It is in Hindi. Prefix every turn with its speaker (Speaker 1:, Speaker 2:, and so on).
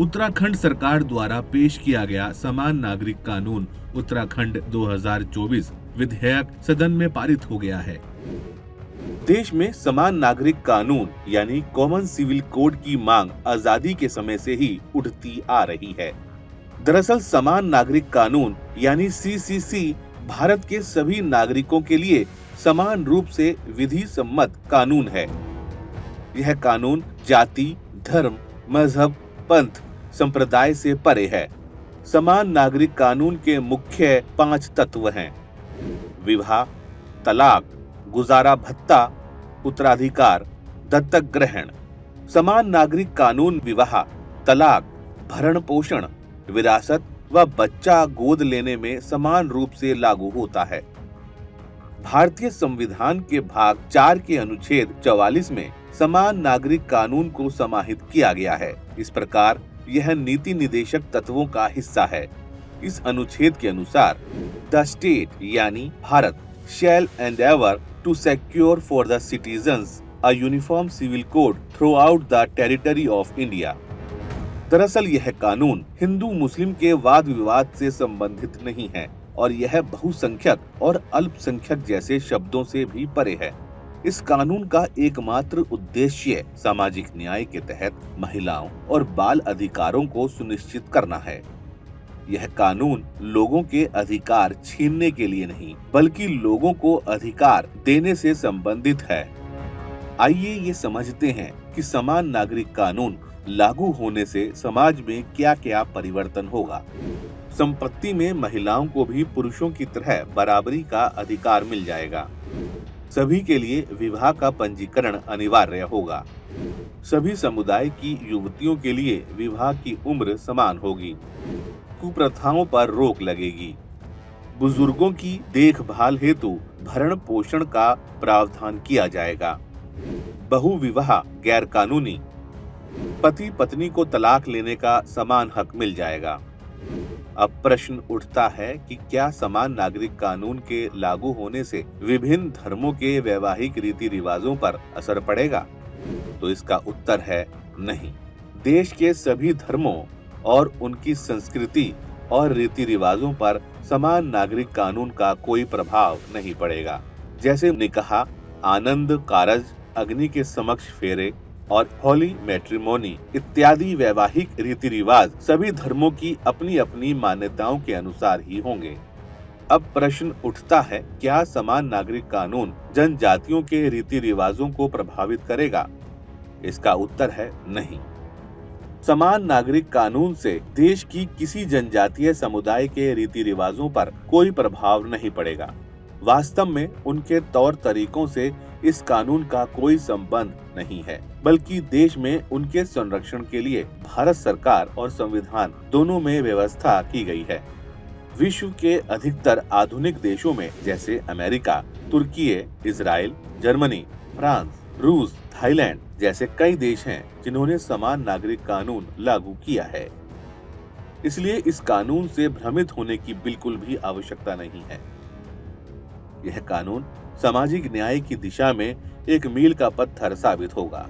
Speaker 1: उत्तराखंड सरकार द्वारा पेश किया गया समान नागरिक कानून उत्तराखंड 2024 विधेयक सदन में पारित हो गया है। देश में समान नागरिक कानून यानी कॉमन सिविल कोड की मांग आजादी के समय से ही उठती आ रही है। दरअसल समान नागरिक कानून यानी सीसीसी भारत के सभी नागरिकों के लिए समान रूप से विधि सम्मत कानून है। यह कानून जाति, धर्म, मजहब, पंथ, संप्रदाय से परे है। समान नागरिक कानून के मुख्य 5 तत्व हैं: विवाह, तलाक, गुजारा भत्ता, उत्तराधिकार, दत्तक ग्रहण। समान नागरिक कानून विवाह, तलाक, भरण पोषण, विरासत व बच्चा गोद लेने में समान रूप से लागू होता है। भारतीय संविधान के भाग 4 के अनुच्छेद 44 में समान नागरिक कानून को समाहित किया गया है। इस प्रकार यह नीति निदेशक तत्वों का हिस्सा है। इस अनुच्छेद के अनुसार द स्टेट यानी Bharat shall endeavor to secure for the citizens a uniform civil code throughout the territory of India। दरअसल यह कानून हिंदू मुस्लिम के वाद विवाद से संबंधित नहीं है और यह बहुसंख्यक और अल्पसंख्यक जैसे शब्दों से भी परे है। इस कानून का एकमात्र उद्देश्य सामाजिक न्याय के तहत महिलाओं और बाल अधिकारों को सुनिश्चित करना है। यह कानून लोगों के अधिकार छीनने के लिए नहीं, बल्कि लोगों को अधिकार देने से संबंधित है। आइए ये समझते हैं कि समान नागरिक कानून लागू होने से समाज में क्या क्या परिवर्तन होगा। संपत्ति में महिलाओं को भी पुरुषों की तरह बराबरी का अधिकार मिल जाएगा। सभी के लिए विवाह का पंजीकरण अनिवार्य होगा। सभी समुदाय की युवतियों के लिए विवाह की उम्र समान होगी। कुप्रथाओं पर रोक लगेगी। बुजुर्गों की देखभाल हेतु भरण पोषण का प्रावधान किया जाएगा। बहुविवाह गैर कानूनी, पति पत्नी को तलाक लेने का समान हक मिल जाएगा। अब प्रश्न उठता है कि क्या समान नागरिक कानून के लागू होने से विभिन्न धर्मों के वैवाहिक रीति रिवाजों पर असर पड़ेगा? तो इसका उत्तर है नहीं। देश के सभी धर्मों और उनकी संस्कृति और रीति रिवाजों पर समान नागरिक कानून का कोई प्रभाव नहीं पड़ेगा। जैसे निकाह, आनंद कारज, अग्नि के समक्ष फेरे और होली मैट्रिमोनी इत्यादि वैवाहिक रीति रिवाज सभी धर्मों की अपनी अपनी मान्यताओं के अनुसार ही होंगे। अब प्रश्न उठता है, क्या समान नागरिक कानून जनजातियों के रीति रिवाजों को प्रभावित करेगा? इसका उत्तर है नहीं। समान नागरिक कानून से देश की किसी जनजातीय समुदाय के रीति रिवाजों पर कोई प्रभाव नहीं पड़ेगा। वास्तव में उनके तौर तरीकों से इस कानून का कोई संबंध नहीं है, बल्कि देश में उनके संरक्षण के लिए भारत सरकार और संविधान दोनों में व्यवस्था की गई है। विश्व के अधिकतर आधुनिक देशों में जैसे अमेरिका, तुर्की, इजराइल, जर्मनी, फ्रांस, रूस, थाईलैंड जैसे कई देश हैं जिन्होंने समान नागरिक कानून लागू किया है। इसलिए इस कानून से भ्रमित होने की बिल्कुल भी आवश्यकता नहीं है। यह कानून सामाजिक न्याय की दिशा में एक मील का पत्थर साबित होगा।